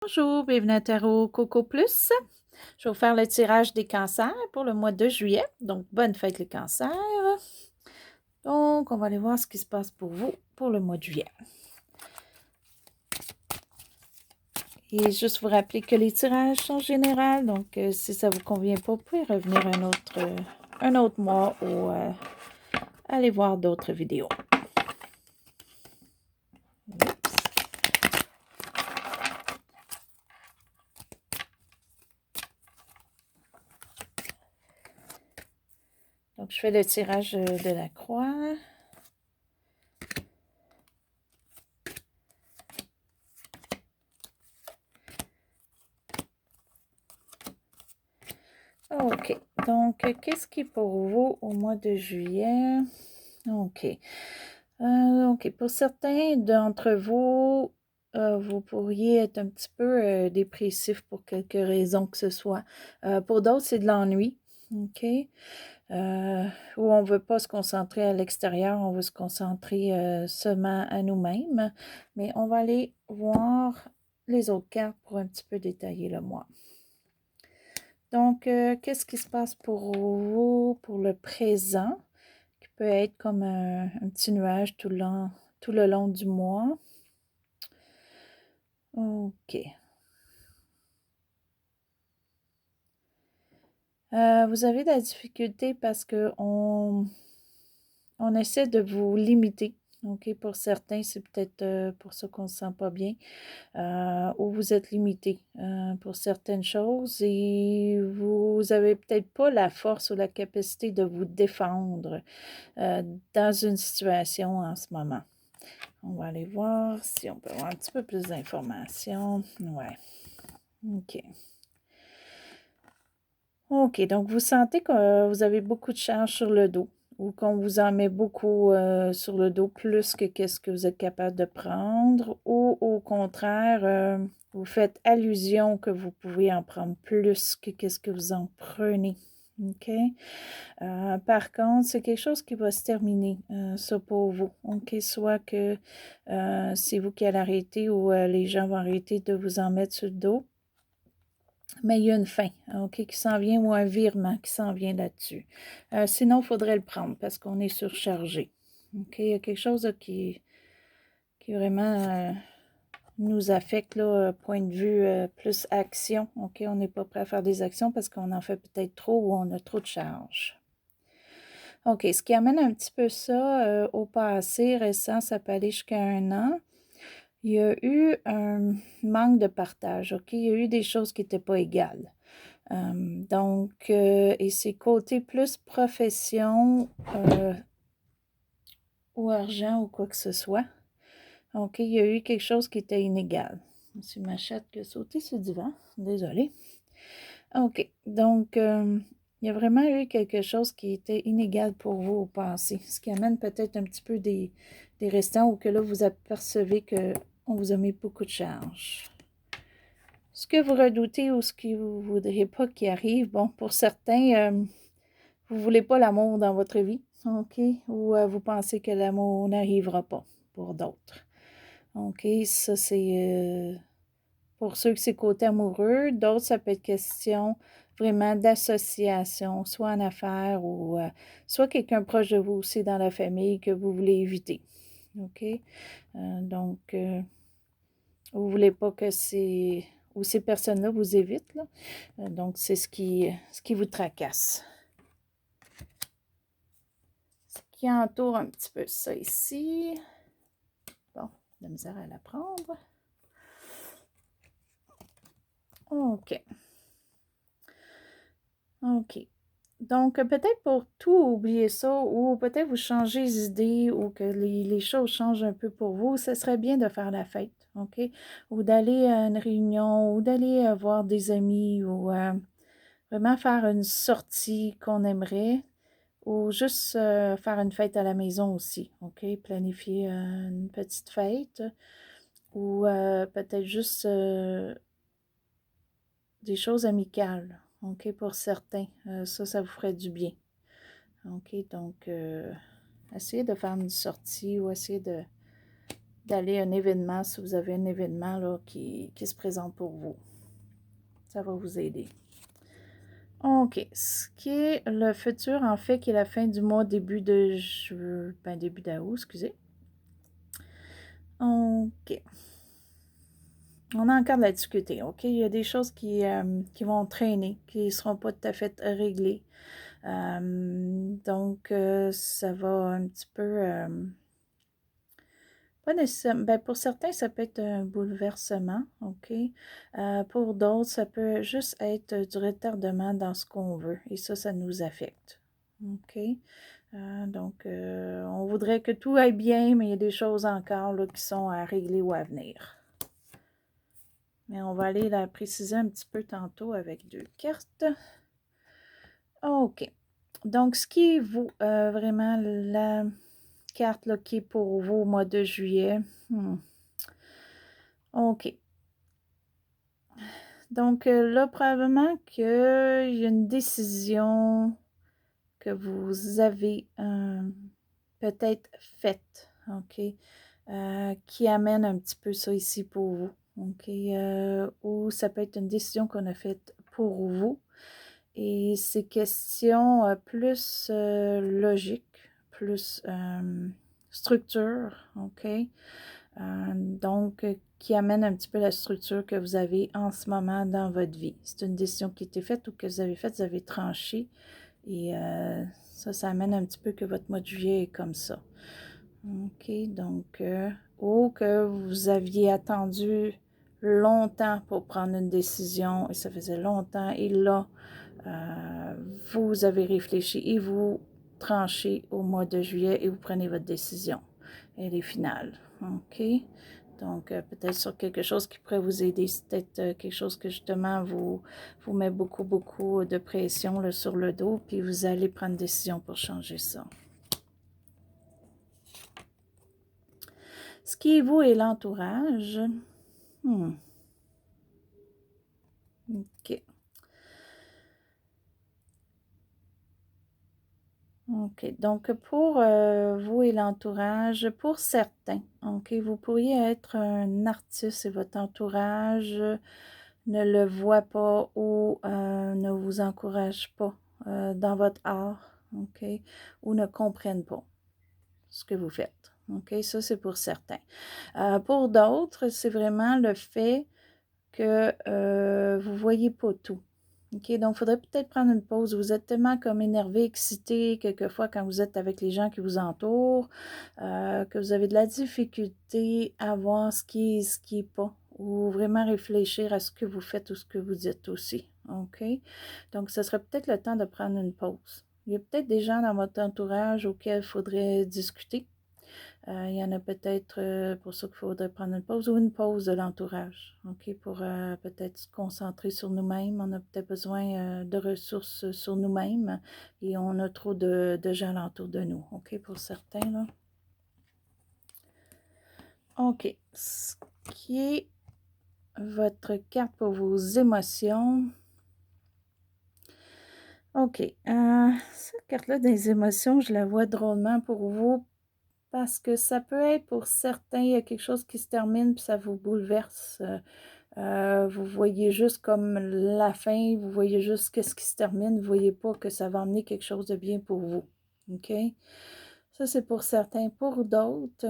Bonjour, bienvenue à Tarot Coco Plus. Je vais vous faire le tirage des cancers pour le mois de juillet. Donc, bonne fête les cancers. Donc, on va aller voir ce qui se passe pour vous pour le mois de juillet. Et juste vous rappeler que les tirages sont généraux. Donc, si ça ne vous convient pas, vous pouvez revenir un autre mois ou aller voir d'autres vidéos. Donc, je fais le tirage de la croix. OK. Donc, qu'est-ce qui est pour vous au mois de juillet? OK. OK. Pour certains d'entre vous, vous pourriez être un petit peu dépressif pour quelque raison que ce soit. Pour d'autres, c'est de l'ennui. OK. Où on ne veut pas se concentrer à l'extérieur, on veut se concentrer seulement à nous-mêmes. Mais on va aller voir les autres cartes pour un petit peu détailler le mois. Donc, qu'est-ce qui se passe pour vous pour le présent, qui peut être comme un petit nuage tout le long du mois? OK. Vous avez de la difficulté parce qu'on essaie de vous limiter. OK, pour certains, c'est peut-être pour ça qu'on ne se sent pas bien. Où vous êtes limité pour certaines choses et vous n'avez peut-être pas la force ou la capacité de vous défendre dans une situation en ce moment. On va aller voir si on peut avoir un petit peu plus d'informations. Ouais. OK. OK, donc vous sentez que vous avez beaucoup de charges sur le dos ou qu'on vous en met beaucoup sur le dos plus que qu'est-ce que vous êtes capable de prendre ou au contraire, vous faites allusion que vous pouvez en prendre plus que qu'est-ce que vous en prenez. OK? Par contre, c'est quelque chose qui va se terminer, ça pour vous. OK? Soit que c'est vous qui allez arrêter ou les gens vont arrêter de vous en mettre sur le dos. Mais il y a une fin, OK, qui s'en vient ou un virement qui s'en vient là-dessus. Sinon, il faudrait le prendre parce qu'on est surchargé. OK? Il y a quelque chose là, qui vraiment nous affecte, là, point de vue plus action. OK? On n'est pas prêt à faire des actions parce qu'on en fait peut-être trop ou on a trop de charges. OK, ce qui amène un petit peu ça au passé récent, ça peut aller jusqu'à 1 an. Il y a eu un manque de partage, OK? Il y a eu des choses qui n'étaient pas égales. Donc, et c'est côté plus profession ou argent ou quoi que ce soit. OK, il y a eu quelque chose qui était inégal. C'est ma chatte qui a sauté sur le divan. Désolée. OK, donc, il y a vraiment eu quelque chose qui était inégal pour vous au passé, ce qui amène peut-être un petit peu des restants ou que là, vous apercevez qu'on vous a mis beaucoup de charges. Ce que vous redoutez ou ce que vous ne voudriez pas qu'il arrive, bon, pour certains, vous ne voulez pas l'amour dans votre vie, OK? Ou vous pensez que l'amour n'arrivera pas pour d'autres. OK? Ça, c'est pour ceux que c'est côté amoureux. D'autres, ça peut être question vraiment d'association, soit en affaires ou soit quelqu'un proche de vous aussi dans la famille que vous voulez éviter. OK? Donc, vous ne voulez pas que ces personnes-là vous évitent. Là. Donc, c'est ce qui vous tracasse. Ce qui entoure un petit peu ça ici. Bon, de la misère à la prendre. OK. OK. Donc, peut-être pour tout oublier ça, ou peut-être vous changez d'idée, ou que les choses changent un peu pour vous, ce serait bien de faire la fête, OK? Ou d'aller à une réunion, ou d'aller voir des amis, ou vraiment faire une sortie qu'on aimerait, ou juste faire une fête à la maison aussi, OK? Planifier une petite fête, ou peut-être juste des choses amicales, OK, pour certains. Ça vous ferait du bien. OK, donc, essayez de faire une sortie ou essayez d'aller à un événement, si vous avez un événement là, qui se présente pour vous. Ça va vous aider. OK. Ce qui est le futur, en fait, qui est la fin du mois, début début d'août, excusez. OK. On a encore de la difficulté, OK? Il y a des choses qui vont traîner, qui ne seront pas tout à fait réglées. Donc, ça va un petit peu... pas nécessairement... Ben, pour certains, ça peut être un bouleversement, OK? Pour d'autres, ça peut juste être du retardement dans ce qu'on veut. Et ça nous affecte, OK? Donc, on voudrait que tout aille bien, mais il y a des choses encore là, qui sont à régler ou à venir. Mais on va aller la préciser un petit peu tantôt avec 2 cartes. OK. Donc, ce qui est vous, vraiment la carte là, qui est pour vous au mois de juillet. OK. Donc, là, probablement qu'il y a une décision que vous avez peut-être faite, OK, qui amène un petit peu ça ici pour vous, OK, ou ça peut être une décision qu'on a faite pour vous, et c'est question plus logique, plus structure, OK, donc qui amène un petit peu la structure que vous avez en ce moment dans votre vie. C'est une décision qui a été faite ou que vous avez faite, vous avez tranché, et ça amène un petit peu que votre mois de juillet est comme ça. OK, donc, ou que vous aviez attendu longtemps pour prendre une décision, et ça faisait longtemps, et là, vous avez réfléchi et vous tranchez au mois de juillet et vous prenez votre décision. Elle est finale. OK? Donc, peut-être sur quelque chose qui pourrait vous aider. C'est peut-être quelque chose que justement vous met beaucoup, beaucoup de pression là, sur le dos, puis vous allez prendre une décision pour changer ça. Ce qui est vous et l'entourage. OK. OK. Donc, pour vous et l'entourage, pour certains, OK, vous pourriez être un artiste et votre entourage ne le voit pas ou ne vous encourage pas dans votre art, OK, ou ne comprennent pas ce que vous faites. OK, ça, c'est pour certains. Pour d'autres, c'est vraiment le fait que vous ne voyez pas tout. OK, donc il faudrait peut-être prendre une pause. Vous êtes tellement comme énervé, excité, quelquefois quand vous êtes avec les gens qui vous entourent, que vous avez de la difficulté à voir ce qui est, ce qui n'est pas, ou vraiment réfléchir à ce que vous faites ou ce que vous dites aussi. OK? Donc, ce serait peut-être le temps de prendre une pause. Il y a peut-être des gens dans votre entourage auxquels il faudrait discuter. Il y en a peut-être pour ça qu'il faudrait prendre une pause ou une pause de l'entourage, OK, pour peut-être se concentrer sur nous-mêmes. On a peut-être besoin de ressources sur nous-mêmes et on a trop de gens alentour de nous, OK, pour certains, là. OK. Ce qui est votre carte pour vos émotions. OK. Cette carte-là des émotions, je la vois drôlement pour vous. Parce que ça peut être pour certains, il y a quelque chose qui se termine puis ça vous bouleverse. Vous voyez juste comme la fin, vous voyez juste qu'est-ce qui se termine, vous ne voyez pas que ça va amener quelque chose de bien pour vous. OK? Ça, c'est pour certains. Pour d'autres,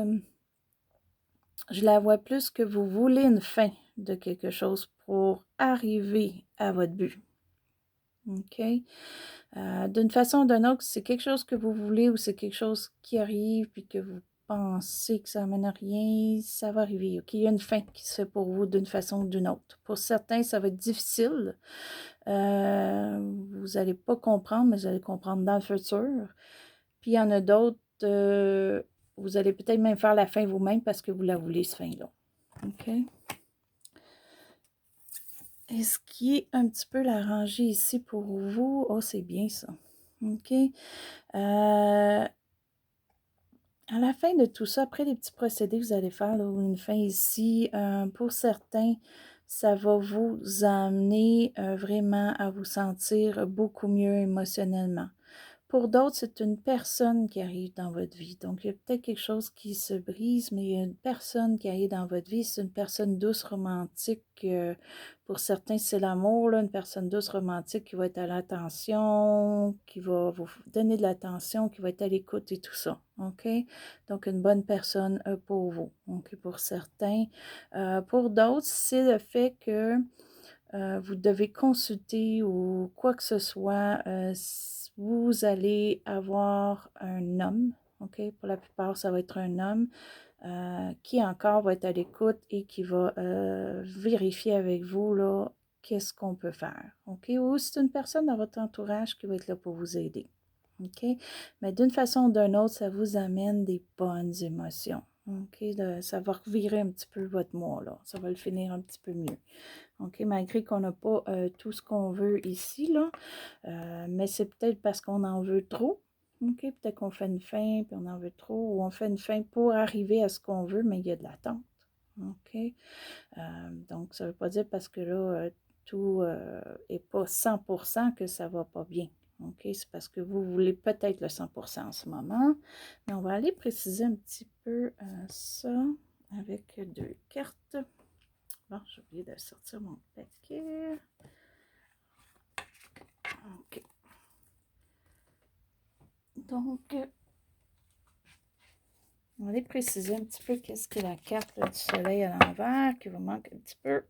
je la vois plus que vous voulez une fin de quelque chose pour arriver à votre but. OK? D'une façon ou d'une autre, c'est quelque chose que vous voulez ou c'est quelque chose qui arrive puis que vous pensez que ça n'amène à rien, ça va arriver. OK? Il y a une fin qui se fait pour vous d'une façon ou d'une autre. Pour certains, ça va être difficile. Vous n'allez pas comprendre, mais vous allez comprendre dans le futur. Puis il y en a d'autres, vous allez peut-être même faire la fin vous-même parce que vous la voulez, cette fin-là. OK? Et ce qui est un petit peu la rangée ici pour vous, oh, c'est bien ça. OK? À la fin de tout ça, après les petits procédés que vous allez faire, là, une fin ici, pour certains, ça va vous amener vraiment à vous sentir beaucoup mieux émotionnellement. pour d'autres, c'est une personne qui arrive dans votre vie. Donc, il y a peut-être quelque chose qui se brise, mais il y a une personne qui arrive dans votre vie. C'est une personne douce, romantique. Pour certains, c'est l'amour, là, une personne douce, romantique qui va être à l'attention, qui va vous donner de l'attention, qui va être à l'écoute et tout ça. OK? Donc, une bonne personne pour vous. OK? Pour certains. Pour d'autres, c'est le fait que vous devez consulter ou quoi que ce soit, vous allez avoir un homme, OK? Pour la plupart, ça va être un homme qui encore va être à l'écoute et qui va vérifier avec vous, là, qu'est-ce qu'on peut faire, OK? Ou c'est une personne dans votre entourage qui va être là pour vous aider, OK? Mais d'une façon ou d'une autre, ça vous amène des bonnes émotions, OK? Ça va revirer un petit peu votre mois, là. Ça va le finir un petit peu mieux. OK, malgré qu'on n'a pas tout ce qu'on veut ici, là, mais c'est peut-être parce qu'on en veut trop. OK, peut-être qu'on fait une fin, puis on en veut trop, ou on fait une fin pour arriver à ce qu'on veut, mais il y a de l'attente. OK, donc ça ne veut pas dire parce que là, tout n'est pas 100% que ça ne va pas bien. OK, c'est parce que vous voulez peut-être le 100% en ce moment, mais on va aller préciser un petit peu ça avec 2 cartes. Bon, j'ai oublié de sortir mon paquet. OK. Donc, on va aller préciser un petit peu qu'est-ce que la carte là, du soleil à l'envers qui vous manque un petit peu.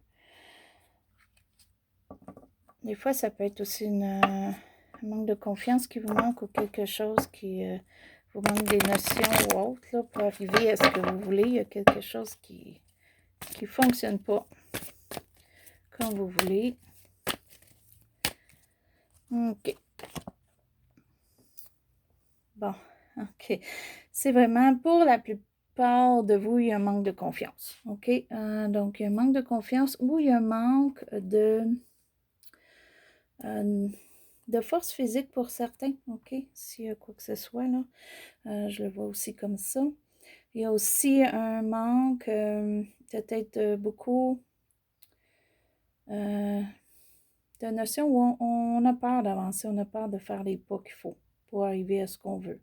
Des fois, ça peut être aussi un manque de confiance qui vous manque ou quelque chose qui vous manque des notions ou autres là, pour arriver à ce que vous voulez. Il y a quelque chose qui ne fonctionne pas comme vous voulez. OK. Bon, OK. C'est vraiment pour la plupart de vous, il y a un manque de confiance. OK? Donc, il y a un manque de confiance ou il y a un manque de force physique pour certains. OK? S'il y a quoi que ce soit, là, je le vois aussi comme ça. Il y a aussi un manque, peut-être beaucoup de notions où on a peur d'avancer, on a peur de faire les pas qu'il faut pour arriver à ce qu'on veut.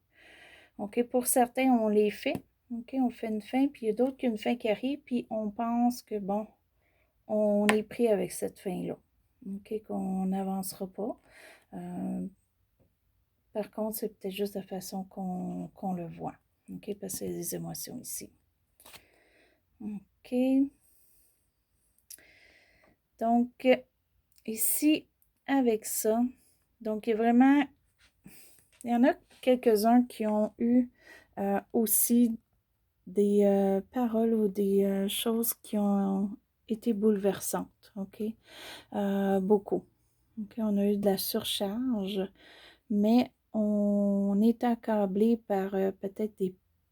OK, pour certains, on les fait. OK, on fait une fin, puis il y a d'autres qui ont une fin qui arrive, puis on pense que, bon, on est pris avec cette fin-là. OK, qu'on n'avancera pas. Par contre, c'est peut-être juste la façon qu'on le voit. OK, parce que c'est des émotions ici. OK. Donc, ici, avec ça, donc il y a vraiment, il y en a quelques-uns qui ont eu aussi des paroles ou des choses qui ont été bouleversantes, OK? Beaucoup. OK, on a eu de la surcharge, mais on est accablé par peut-être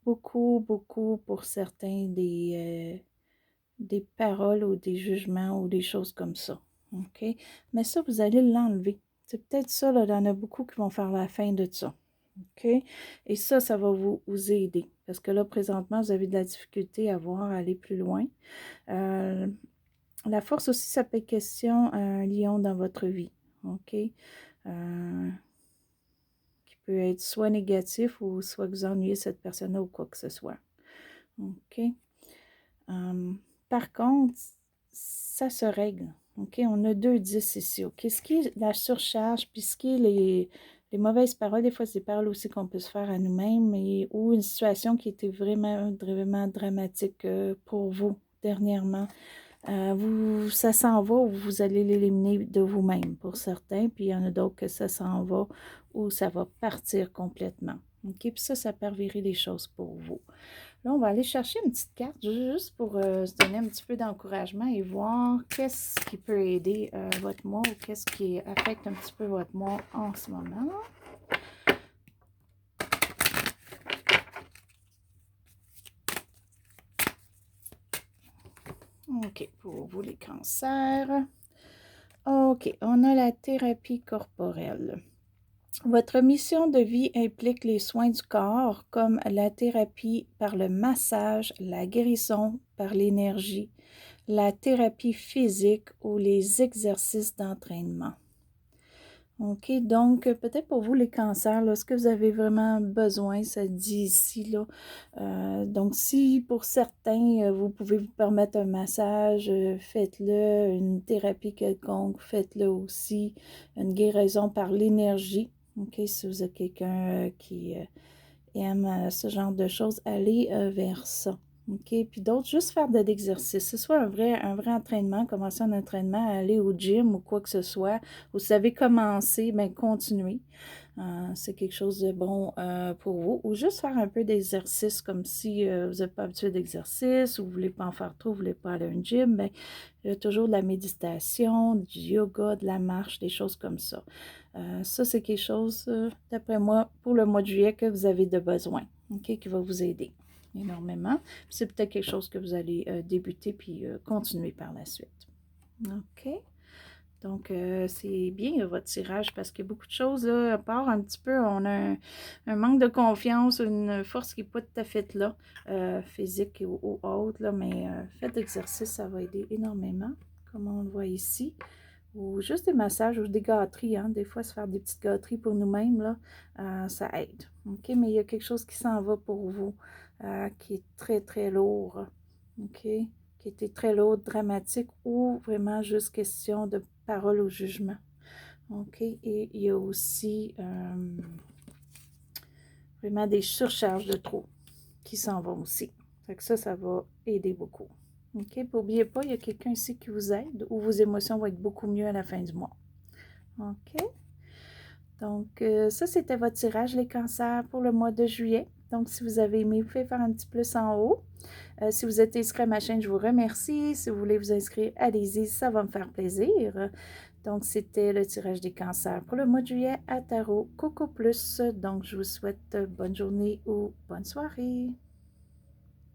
beaucoup pour certains des paroles ou des jugements ou des choses comme ça, OK? Mais ça, vous allez l'enlever. C'est peut-être ça, là, il y en a beaucoup qui vont faire la fin de ça. OK? Et ça va vous aider. Parce que là, présentement, vous avez de la difficulté à voir, à aller plus loin. La force aussi, ça peut être question un lion dans votre vie. OK? Qui peut être soit négatif ou soit que vous ennuyez cette personne-là ou quoi que ce soit. OK? Par contre, ça se règle. OK? On a 2 10 ici. OK? Ce qui est la surcharge, puis ce qui est les mauvaises paroles, des fois, c'est des paroles aussi qu'on peut se faire à nous-mêmes, ou une situation qui était vraiment dramatique pour vous dernièrement. Ça s'en va ou vous allez l'éliminer de vous-même pour certains, puis il y en a d'autres que ça s'en va ou ça va partir complètement. OK? Puis ça peut revirer les choses pour vous. Là, on va aller chercher une petite carte juste pour se donner un petit peu d'encouragement et voir qu'est-ce qui peut aider votre mois ou qu'est-ce qui affecte un petit peu votre mois en ce moment. OK, pour vous les cancers. OK, on a la thérapie corporelle. Votre mission de vie implique les soins du corps comme la thérapie par le massage, la guérison par l'énergie, la thérapie physique ou les exercices d'entraînement. OK, donc peut-être pour vous les cancers, là, ce que vous avez vraiment besoin, ça dit ici, là. Donc si pour certains, vous pouvez vous permettre un massage, faites-le, une thérapie quelconque, faites-le aussi, une guérison par l'énergie. OK, si vous êtes quelqu'un, qui, aime, ce genre de choses, allez, vers ça. OK, puis d'autres, juste faire de l'exercice. Ce soit un vrai entraînement, commencer un entraînement, aller au gym ou quoi que ce soit. Vous savez commencer, bien continuez. C'est quelque chose de bon, pour vous. Ou juste faire un peu d'exercice comme si, vous n'êtes pas habitué d'exercice ou vous ne voulez pas en faire trop, vous ne voulez pas aller à un gym, bien, il y a toujours de la méditation, du yoga, de la marche, des choses comme ça. Ça, c'est quelque chose, d'après moi, pour le mois de juillet que vous avez de besoin, OK, qui va vous aider énormément. C'est peut-être quelque chose que vous allez, débuter puis, continuer par la suite. OK. Donc, c'est bien votre tirage parce qu'il y a beaucoup de choses, là, à part un petit peu, on a un manque de confiance, une force qui n'est pas tout à fait là, physique ou autre, là, mais faites l'exercice, ça va aider énormément, comme on le voit ici. Ou juste des massages ou des gâteries, hein. Des fois, se faire des petites gâteries pour nous-mêmes, là, ça aide. OK? Mais il y a quelque chose qui s'en va pour vous, qui est très, très lourd. OK? Qui était très lourd, dramatique ou vraiment juste question de parole au jugement. OK? Et il y a aussi vraiment des surcharges de trop qui s'en vont aussi. Fait que ça va aider beaucoup. OK? Puis n'oubliez pas, il y a quelqu'un ici qui vous aide ou vos émotions vont être beaucoup mieux à la fin du mois. OK? Donc, ça, c'était votre tirage, les cancers, pour le mois de juillet. Donc, si vous avez aimé, vous pouvez faire un petit plus en haut. Si vous êtes inscrit à ma chaîne, je vous remercie. Si vous voulez vous inscrire, allez-y, ça va me faire plaisir. Donc, c'était le tirage des cancers pour le mois de juillet à Tarot Coco Plus. Donc, je vous souhaite bonne journée ou bonne soirée.